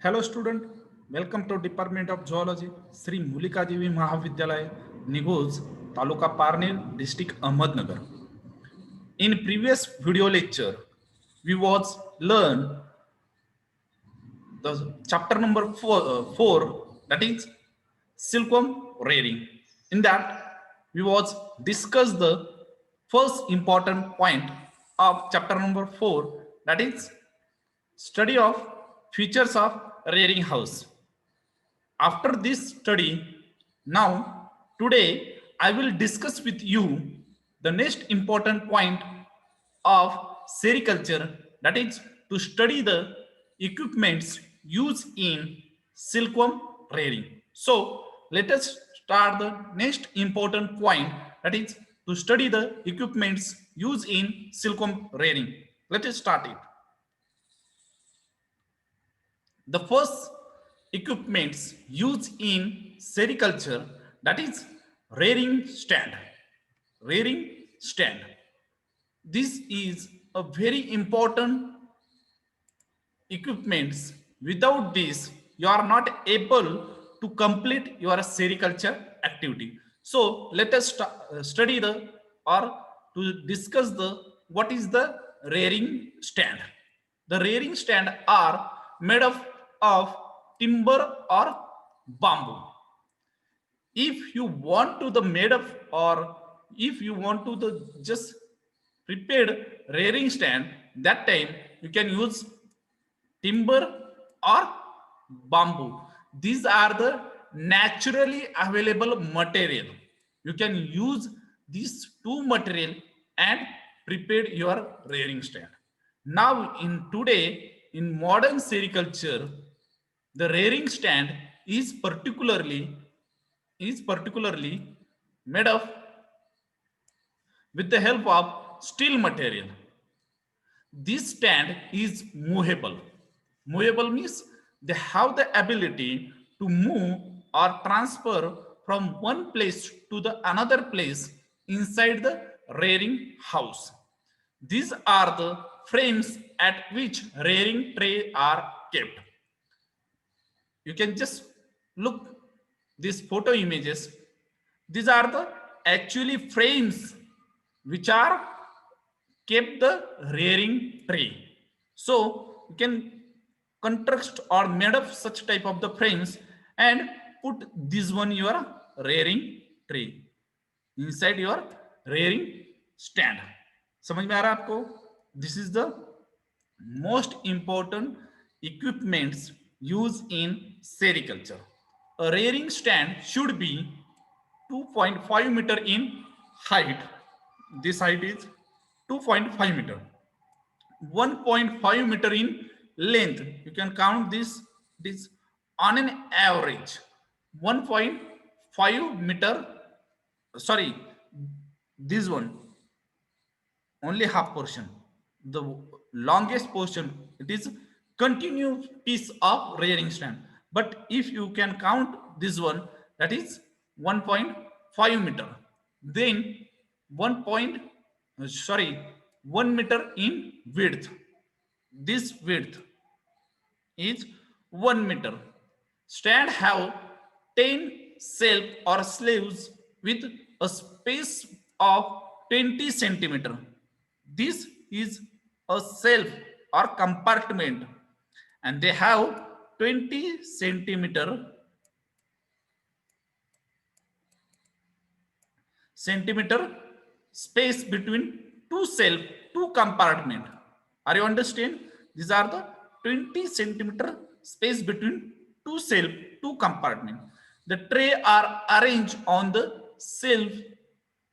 Hello student, welcome to department of zoology, Shri Mulika Devi Mahavidyalaya, Nighoj, taluka Parner, district Ahmednagar. In previous video lecture, we was learn the chapter number four, that is silkworm rearing. In that, we was discuss the first important point of chapter number 4, that is study of features of rearing house. After this study, now today I will discuss with you the next important point of sericulture, that is to study the equipments used in silkworm rearing. So let us start the next important point, that is to study the equipments used in silkworm rearing. Let us start it. The first equipments used in sericulture, that is rearing stand. Rearing stand. This is a very important equipments. Without this, you are not able to complete your sericulture activity. So let us study the or to discuss the what is the rearing stand. The rearing stand are made of timber or bamboo. If you want to the made of or if you want to the just prepared rearing stand, that time you can use timber or bamboo. These are the naturally available material. You can use these two material and prepare your rearing stand. Now in today in modern sericulture, the rearing stand is particularly made of with the help of steel material. This stand is movable. Movable means they have the ability to move or transfer from one place to the another place inside the rearing house. These are the frames at which rearing tray are kept. You can just look these photo images. These are the actually frames which are kept the rearing tray. So you can construct or made of such type of the frames and put this one your rearing tray inside your rearing stand. समझ में आ रहा है आपको? This is the most important equipments used in sericulture. A rearing stand should be 2.5 meter in height. This height is 2.5 meter. 1.5 meter in length. You can count this on an average. 1.5 meter. Sorry, this one only half portion. The longest portion, it is continuous piece of rearing stand. But if you can count this one, that is 1.5 meter. Then 1 point, sorry, 1 meter in width. This width is 1 meter. Stand have 10 shelf or sleeves with a space of 20 centimeter. This is a shelf or compartment, and they have 20 centimeter space between two shelf, two compartment. Are you understand? These are the 20 centimeter space between two shelf, two compartment. The tray are arranged on the shelf,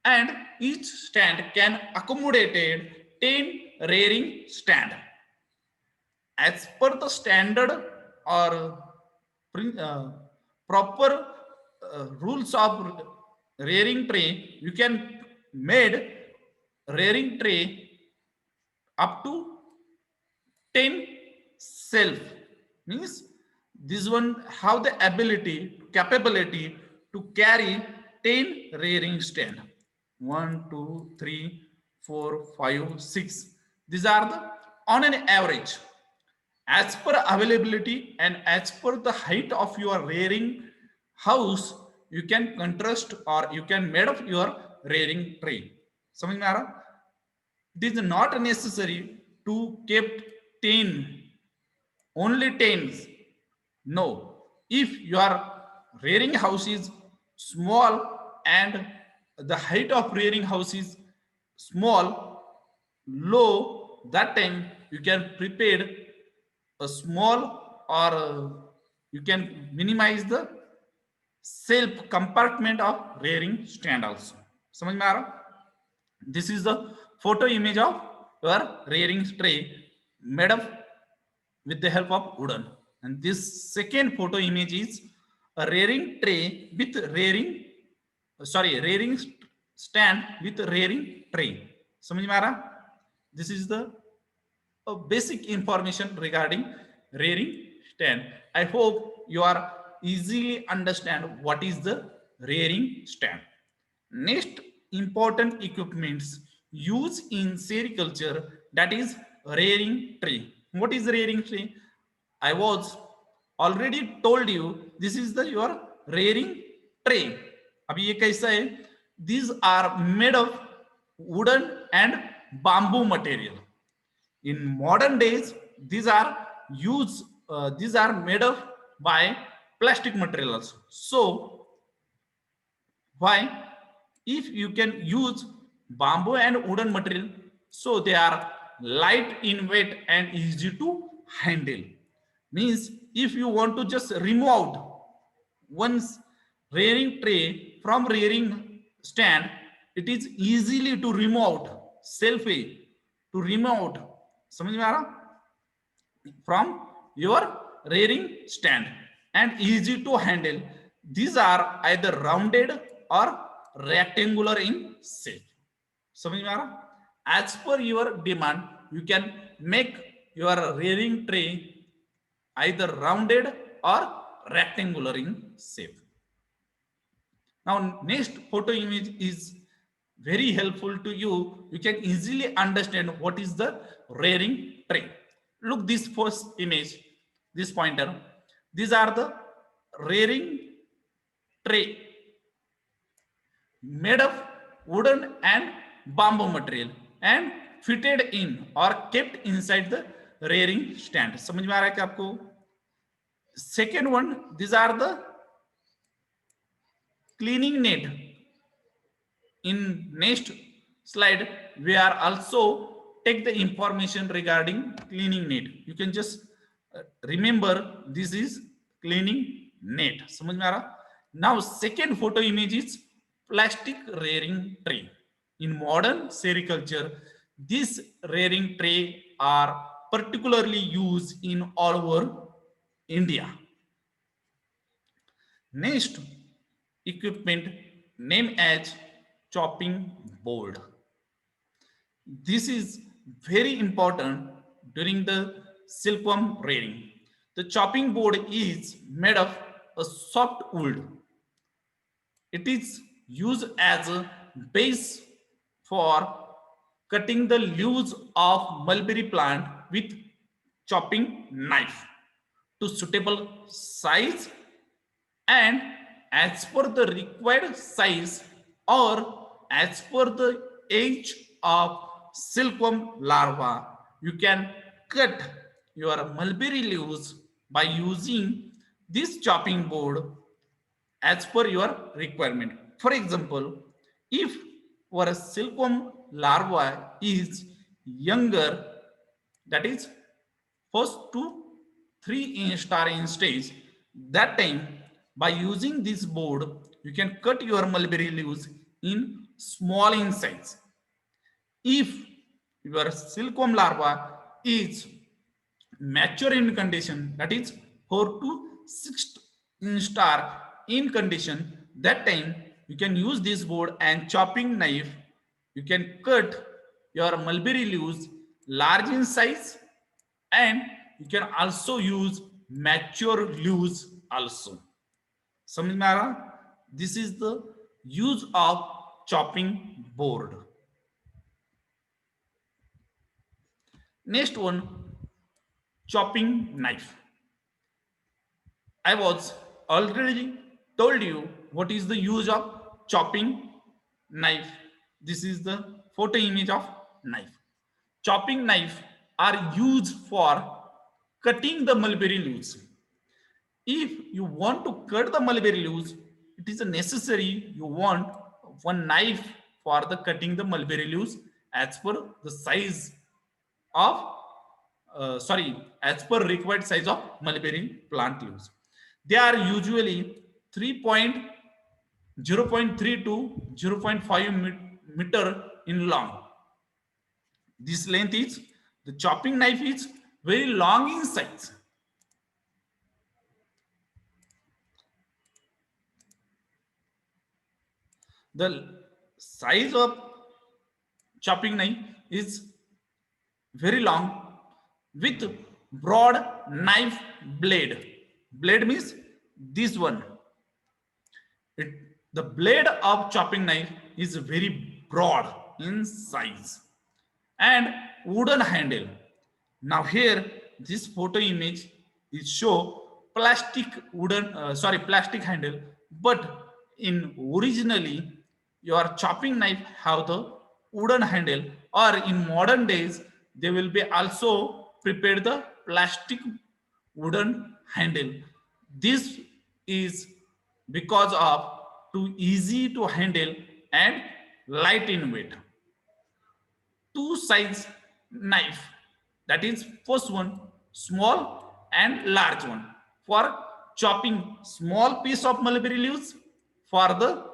and each stand can accommodate 10 rearing stand. As per the standard or proper rules of rearing tray, you can made rearing tray up to 10 self. Means this one have the capability to carry 10 rearing stand. 1 2 3 4 5 6. These are the on an average. as per availability and as per the height of your rearing house, you can contrast or you can made of your rearing tray. समझ में आ रहा? It is not necessary to keep 10, only 10s. No, if your rearing house is small and the height of rearing house is small, low, that time you can prepare a small or you can minimize the self compartment of rearing stand also. समझ में आ रहा? This is the photo image of your rearing tray made of with the help of wooden. And this second photo image is a rearing tray with rearing, rearing stand with rearing tray. समझ में आ रहा? This is the basic information regarding rearing stand. I hope you are easily understand what is the rearing stand. Next important equipments used in sericulture, that is rearing tray. What is rearing tray? I was already told you this is the your rearing tray. अभी ये कैसा है? These are made of wooden and bamboo material. In modern days, these are used. These are made of by plastic materials. So why? If you can use bamboo and wooden material, so they are light in weight and easy to handle. Means if you want to just remove out one's rearing tray from rearing stand, it is easily to remove out, self way to remove out. समझ में आ रहा? From your rearing stand and easy to handle. These are either rounded or rectangular in shape. समझ में आ रहा? As per your demand, you can make your rearing tray either rounded or rectangular in shape. Now, next photo image is very helpful to you. You can easily understand what is the rearing tray. Look this first image, this pointer. These are the rearing tray made of wooden and bamboo material and fitted in or kept inside the rearing stand. समझ में आ रहा है क्या आपको? Second one, these are the cleaning net. In next slide, we are also take the information regarding cleaning net. You can just remember this is cleaning net. समझ में आ रहा? Now second photo image is plastic rearing tray. In modern sericulture, these rearing tray are particularly used in all over India. Next equipment named as chopping board. This is very important during the silkworm rearing. The chopping board is made of a soft wood. It is used as a base for cutting the leaves of mulberry plant with chopping knife to suitable size and as per the required size or as per the age of silkworm larva, you can cut your mulberry leaves by using this chopping board as per your requirement. For example, if our silkworm larva is younger, that is first to 3 star in stage, that time by using this board, you can cut your mulberry leaves in small in size. If your silkworm larva is mature in condition, that is 4 to 6 star in condition, that time you can use this board and chopping knife. You can cut your mulberry leaves large in size and you can also use mature leaves also. समझ में आ रहा? This is the use of chopping board. Next one, chopping knife. I was already told you what is the use of chopping knife. This is the photo image of knife. Chopping knife are used for cutting the mulberry leaves. If you want to cut the mulberry leaves, it is necessary you want one knife for the cutting the mulberry leaves as per the size of as per required size of mulberry plant leaves. They are usually 3.0.3 to 0.5 meter in long. This length is the chopping knife is very long in size. The size of chopping knife is very long with broad knife blade. Blade means this one. It, the blade of chopping knife is very broad in size and wooden handle. Now here this photo image is show plastic handle, but in originally your chopping knife have the wooden handle, or in modern days they will be also prepared the plastic wooden handle. This is because of too easy to handle and light in weight. Two size knife, that is first one small and large one for chopping small piece of mulberry leaves. For the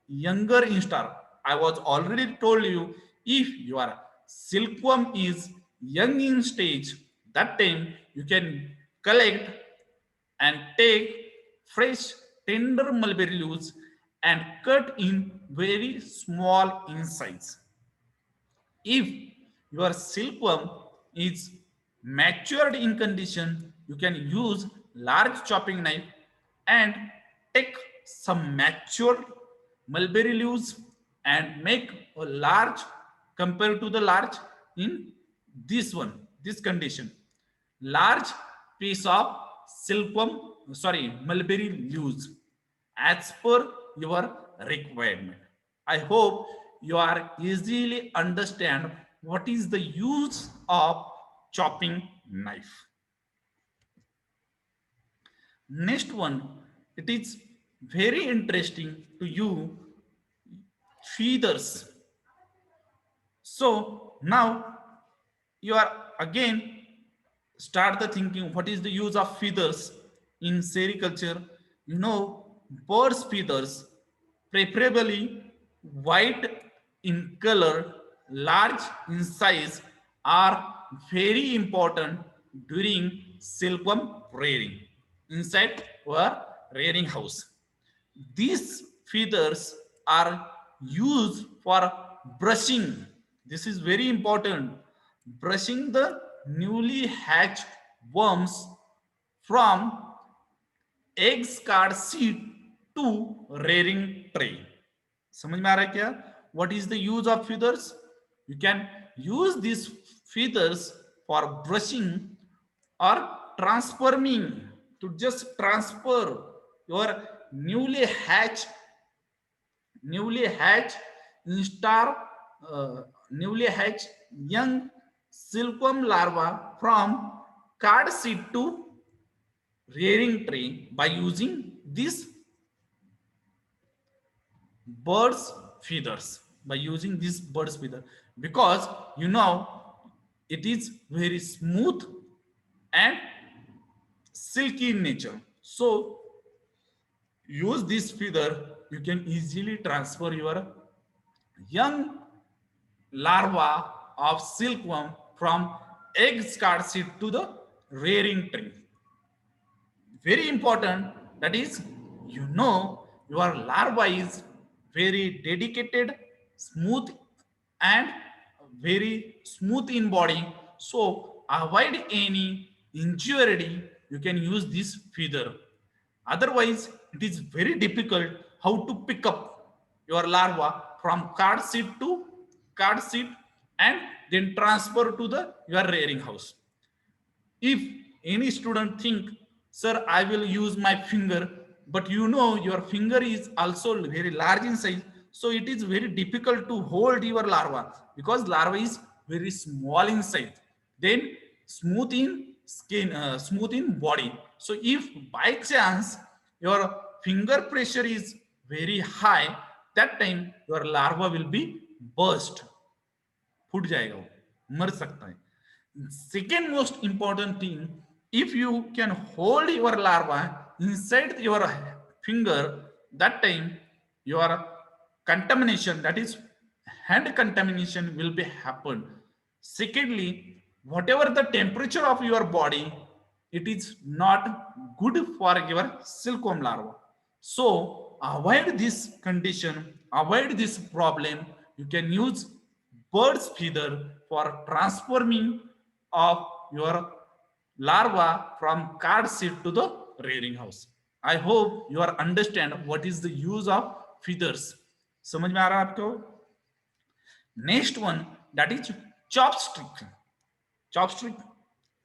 younger instar, I was already told you, if your silkworm is young in stage, that time you can collect and take fresh tender mulberry leaves and cut in very small in size. If your silkworm is matured in condition, you can use large chopping knife and take some mature mulberry leaves and make a large compared to the large in this condition. Large piece of mulberry leaves as per your requirement. I hope you are easily understand what is the use of chopping knife. Next one, it is very interesting to you, feathers. So now you are again start the thinking what is the use of feathers in sericulture. You know, birds feathers, preferably white in color, large in size, are very important during silkworm rearing inside our rearing house. These feathers are used for brushing. This is very important. Brushing the newly hatched worms from egg card seed to rearing tray. समझ में आ रहा है क्या? What is the use of feathers? You can use these feathers for brushing or transforming, to just transfer your newly hatched newly hatched instar newly hatched young silkworm larva from card seed to rearing tray by using these birds feathers, by using this birds feather, because you know it is very smooth and silky in nature. So use this feather, you can easily transfer your young larva of silkworm from egg card seed to the rearing tree. Very important, that is, you know, your larva is very dedicated, smooth, and very smooth in body. So avoid any injury, you can use this feather. Otherwise it is very difficult how to pick up your larva from card seed to card seed and then transfer to the your rearing house. If any student think, sir, I will use my finger, but you know your finger is also very large in size, so it is very difficult to hold your larva because larva is very small in size, then smooth in skin, smooth in body. So if by chance your finger pressure is very high, that time your larva will be burst, फूट जाएगा, वो मर सकता है. Second most important thing, if you can hold your larva inside your finger, that time your contamination, that is hand contamination, will be happen. Secondly, whatever the temperature of your body, it is not good for your silkworm larva. So avoid this condition, avoid this problem. You can use bird's feather for transforming of your larva from card seed to the rearing house. I hope you are understand what is the use of feathers. समझ में आ रहा है आपको? Next one, that is chopstick. Chopstick,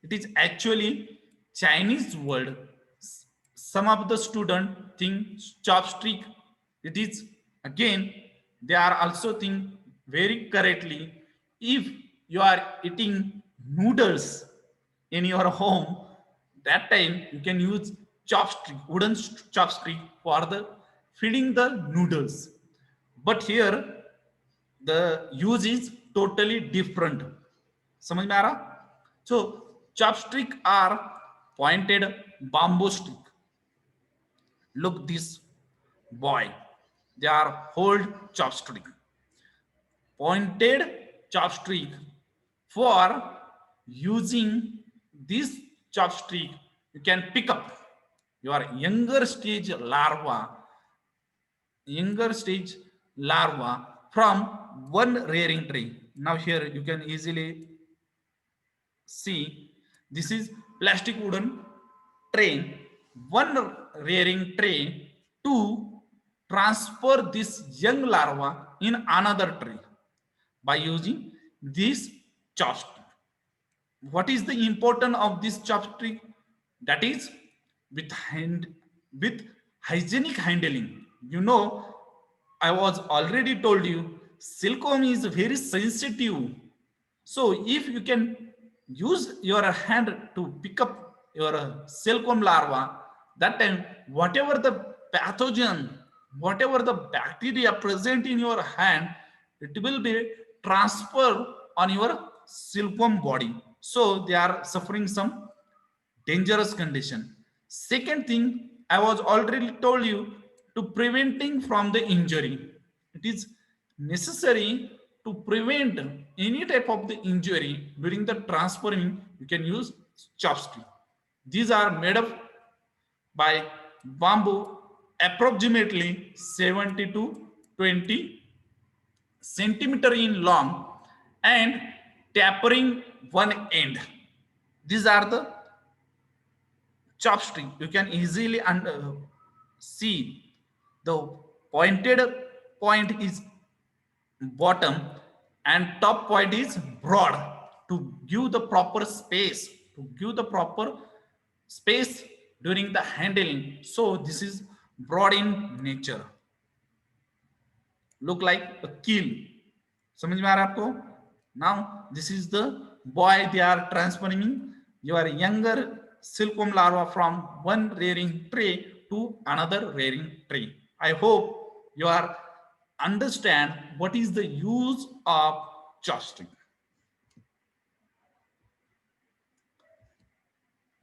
it is actually Chinese word. Some of the student think chopstick, it is again, they are also think very correctly. If you are eating noodles in your home, that time you can use chopstick, wooden chopstick for the feeding the noodles. But here the use is totally different. समझ में आ रहा? So chopstick are pointed bamboo stick. Look this boy, they are hold chopstick, pointed chopstick. For using this chopstick, you can pick up your younger stage larva from one rearing tree. Now here you can easily see, this is plastic wooden tray, one rearing tray to transfer this young larva in another tree by using this chopstick. What is the importance of this chopstick? That is with hand, with hygienic handling. You know, I was already told you silkworm is very sensitive. So if you can use your hand to pick up your silkworm larva, that time whatever the pathogen, whatever the bacteria present in your hand, it will be transferred on your silkworm body, so they are suffering some dangerous condition. Second thing, I was already told you, to preventing from the injury, it is necessary to prevent any type of the injury during the transferring. You can use chopstick. These are made up by bamboo, approximately 70 to 20 centimeter in long and tapering one end. These are the chopstick. You can easily see the pointed point is bottom and top point is broad, to give the proper space, to give the proper space during the handling. So this is broad in nature, look like a keel. समझ में आ रहा है आपको? Now this is the boy, they are transforming your younger silkworm larva from one rearing tray to another rearing tray. I hope you are understand what is the use of chopstick.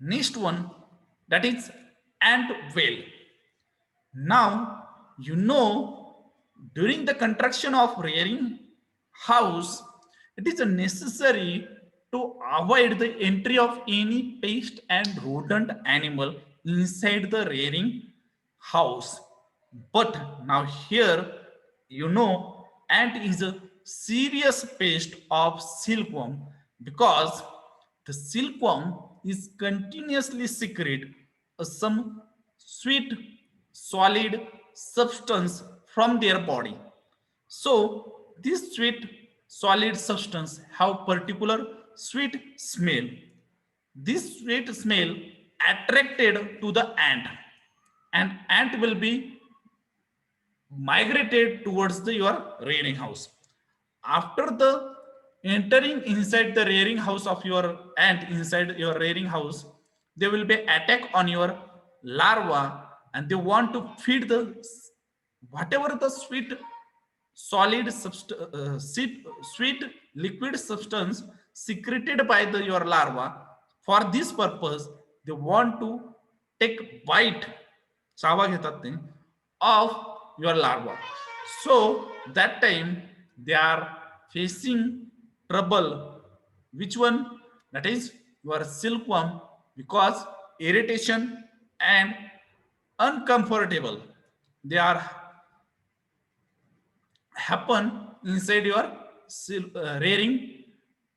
Next one, that is ant veil. Now you know, during the construction of rearing house, it is necessary to avoid the entry of any pest and rodent animal inside the rearing house. But now here, you know, ant is a serious pest of silkworm, because the silkworm is continuously secrete some sweet solid substance from their body. So this sweet solid substance have particular sweet smell. This sweet smell attracted to the ant, and ant will be migrated towards your rearing house. After the entering inside the rearing house of your ant, inside your rearing house, they will be attack on your larva, and they want to feed the whatever the sweet solid sweet liquid substance secreted by your larva. For this purpose, they want to take bite, चावा घेतात ते, of your larva. So that time they are facing trouble. Which one? That is your silkworm, because irritation and uncomfortable they are happen inside your rearing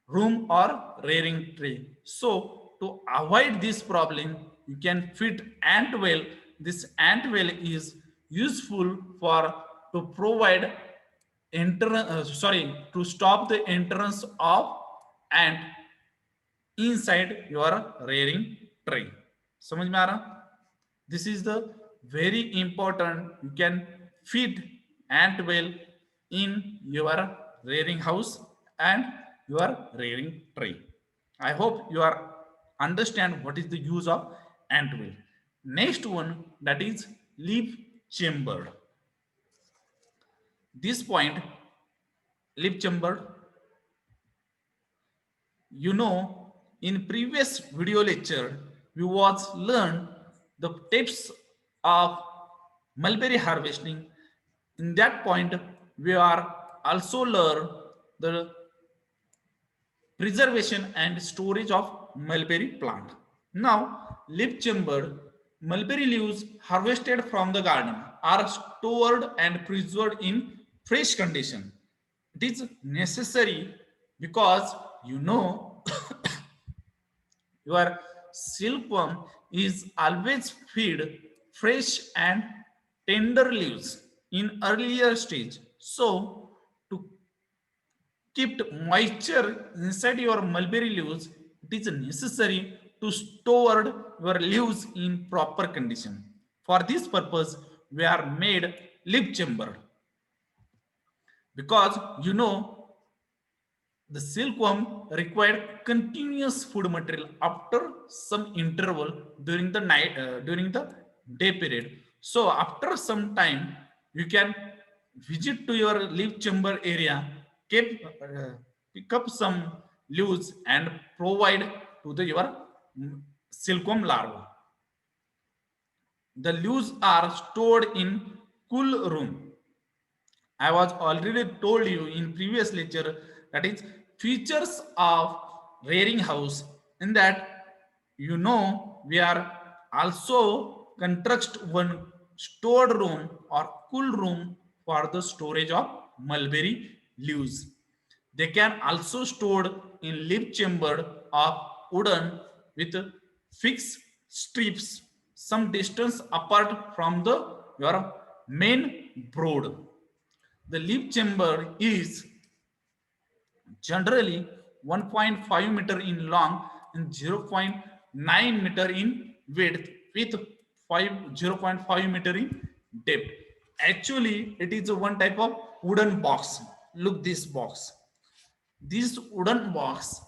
room or rearing tray. So to avoid this problem, you can feed ant well. This ant well is useful for to provide to stop the entrance of ant inside your rearing tray. समझ में आ रहा? This is the very important. You can feed ant well in your rearing house and your rearing tray. I hope you are understand what is the use of ant well. Next one, that is leaf chamber. This point, leaf chamber, you know, in previous video lecture we was learned the tips of mulberry harvesting. In that point we are also learn the preservation and storage of mulberry plant. Now leaf chamber, mulberry leaves harvested from the garden are stored and preserved in fresh condition. It is necessary because you know your silkworm is always feed fresh and tender leaves in earlier stage. So to keep moisture inside your mulberry leaves, it is necessary to store your leaves in proper condition. For this purpose we are made leaf chamber, because you know the silkworm required continuous food material after some interval during the night, during the day period. So after some time you can visit to your leaf chamber area, keep pick up some leaves and provide to the your silkworm larva. The leaves are stored in cool room. I was already told you in previous lecture that is features of rearing house. In that, you know, we are also construct one stored room or cool room for the storage of mulberry leaves. They can also stored in leaf chamber of wooden with fixed strips some distance apart from the your main brood. The leaf chamber is generally 1.5 meter in long and 0.9 meter in width with 0.5 meter in depth. Actually it is one type of wooden box. Look this box. This wooden box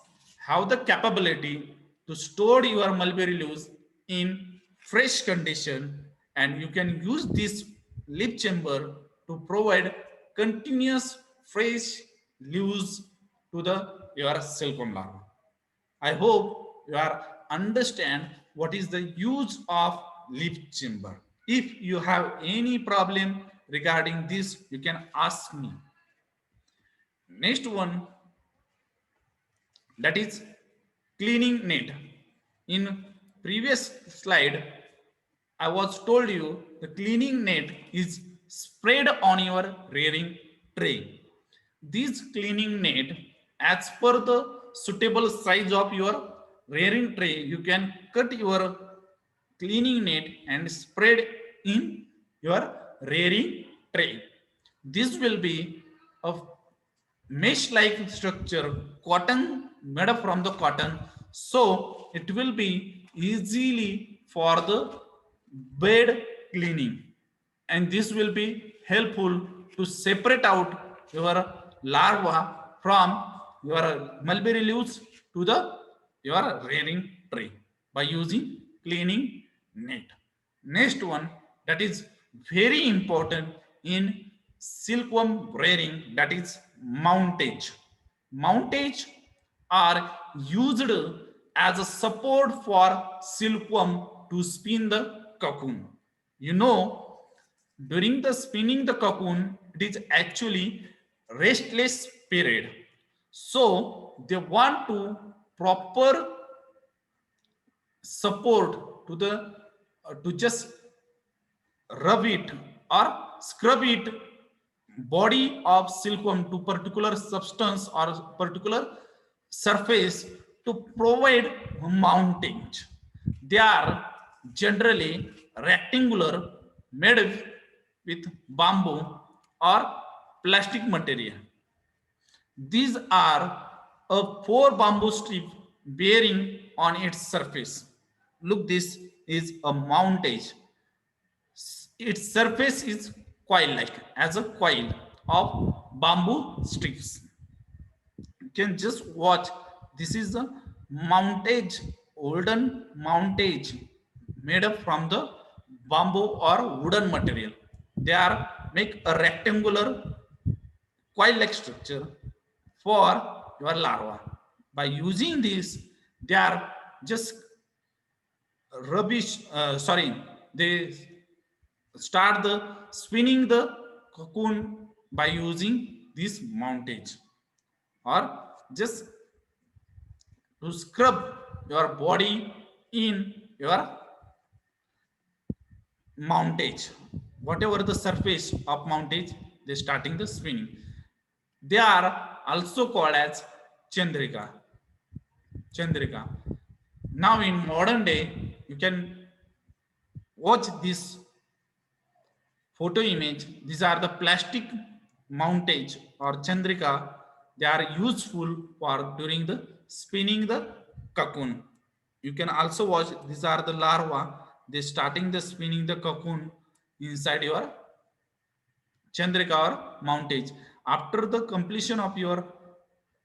have the capability to store your mulberry leaves in fresh condition, and you can use this leaf chamber to provide continuous fresh leaves to the your silkworm larva. I hope you are understand what is the use of leaf chamber. If you have any problem regarding this, you can ask me. Next one, that is cleaning net. In previous slide I was told you the cleaning net is spread on your rearing tray. This cleaning net, as per the suitable size of your rearing tray, you can cut your cleaning net and spread in your rearing tray. This will be a mesh like structure, cotton, made up from the cotton. So it will be easily for the bed cleaning, and this will be helpful to separate out your larva from your mulberry leaves to the your rearing tray by using cleaning net. Next one, that is very important in silkworm rearing, that is mountage. Mountage are used as a support for silkworm to spin the cocoon. You know, during the spinning the cocoon, it is actually restless period, so they want to proper support to the to just rub it or scrub it body of silkworm to particular substance or particular surface to provide mounting. They are generally rectangular, made with bamboo or plastic material. These are a four bamboo strip bearing on its surface. Look, this is a mountage. Its surface is coil-like, as a coil of bamboo strips. You can just watch. This is the mountage, olden mountage made up from the bamboo or wooden material. They are make a rectangular coil-like structure for your larva. By using this, they are just rubbish. Sorry, they start the spinning the cocoon by using this mountage, or just to scrub your body in your mountage. Whatever the surface of mountage, they starting the spinning. They are also called as Chandrika. Chandrika. Now in modern day, you can watch this photo image. These are the plastic mountage or Chandrika. They are useful for during the spinning the cocoon. You can also watch, these are the larva. They starting the spinning the cocoon inside your Chandrika or mountage. After the completion of your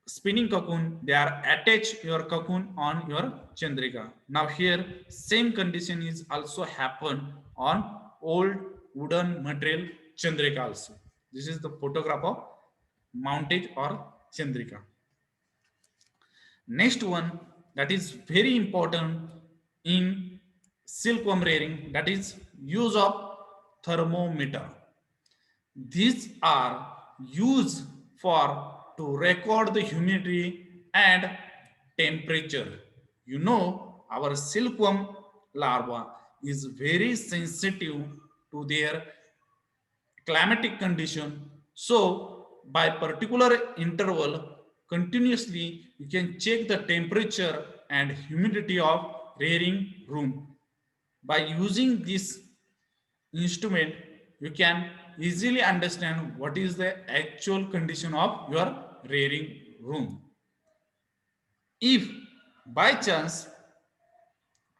spinning cocoon, they are attach your cocoon on your Chandrika. Now here same condition is also happen on old wooden material Chandrika also. This is the photograph of mountage or Chandrika. Next one, that is very important in silkworm rearing, that is use of thermometer. These are used for to record the humidity and temperature. You know, our silkworm larva is very sensitive to their climatic condition. So by particular interval, continuously you can check the temperature and humidity of rearing room. By using this instrument, you can easily understand what is the actual condition of your rearing room. If by chance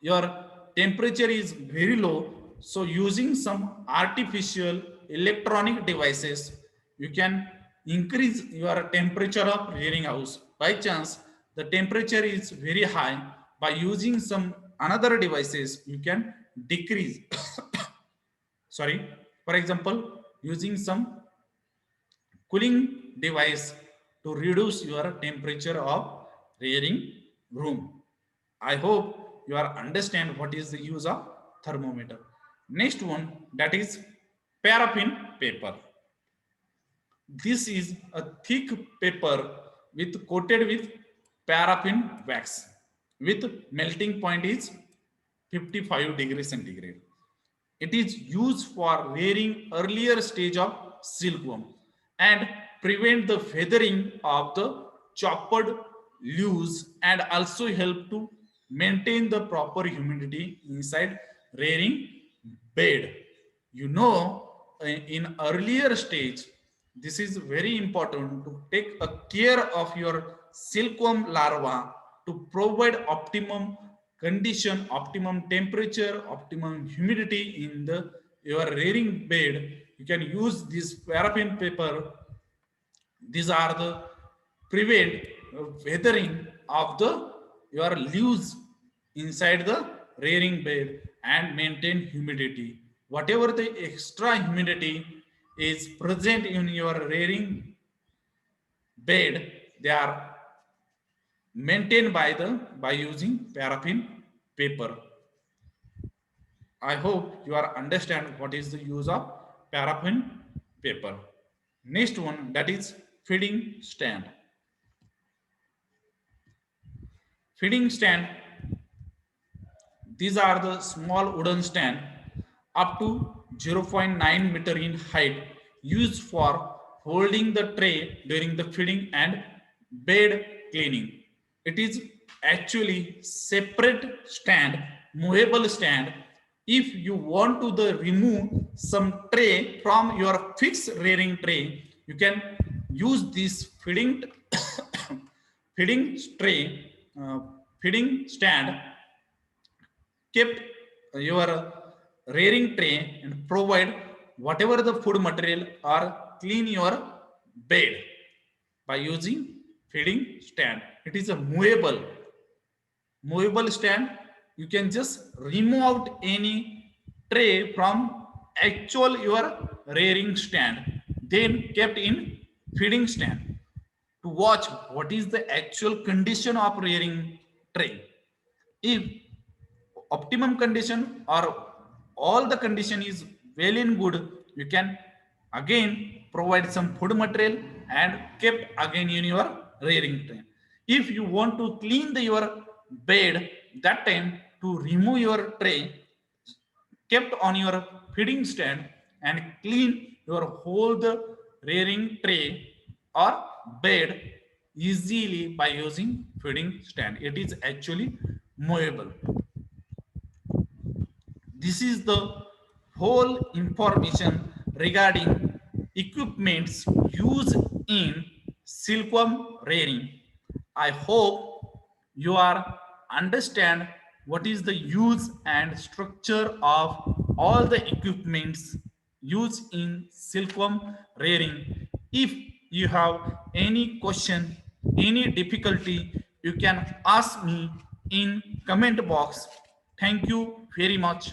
your temperature is very low, so using some artificial electronic devices, you can increase your temperature of rearing house. By chance the temperature is very high, by using some another devices you can decrease. Sorry, for example, using some cooling device to reduce your temperature of rearing room. I hope you are understand what is the use of thermometer. Next one, that is paraffin paper. This is a thick paper with coated with paraffin wax with melting point is 55 degrees centigrade. It is used for rearing earlier stage of silkworm and prevent the feathering of the chopped leaves, and also help to maintain the proper humidity inside rearing bed. You know, in earlier stage, this is very important to take a care of your silkworm larva to provide optimum condition, optimum temperature, optimum humidity in the your rearing bed, you can use this paraffin paper. These are the prevent weathering of the your leaves inside the rearing bed and maintain humidity. Whatever the extra humidity is present in your rearing bed, they are maintained by using paraffin paper. I hope you are understand what is the use of paraffin paper. Next one, that is feeding stand. Feeding stand, these are the small wooden stand up to 0.9 meter in height used for holding the tray during the feeding and bed cleaning. It is actually separate stand, movable stand. If you want to the remove some tray from your fixed rearing tray, you can use this feeding feeding tray, feeding stand kept your rearing tray and provide whatever the food material or clean your bed by using feeding stand. It is a movable stand. You can just remove out any tray from actual your rearing stand, then kept in feeding stand to watch what is the actual condition of rearing tray. If optimum condition or all the condition is well and good, you can again provide some food material and kept again in your rearing tray. If you want to clean your bed, that time to remove your tray kept on your feeding stand and clean your whole the rearing tray or bed easily by using feeding stand. It is actually movable. This is the whole information regarding equipments used in silkworm rearing. I hope you are understand what is the use and structure of all the equipments used in silkworm rearing. If you have any question, any difficulty, you can ask me in comment box. Thank you very much.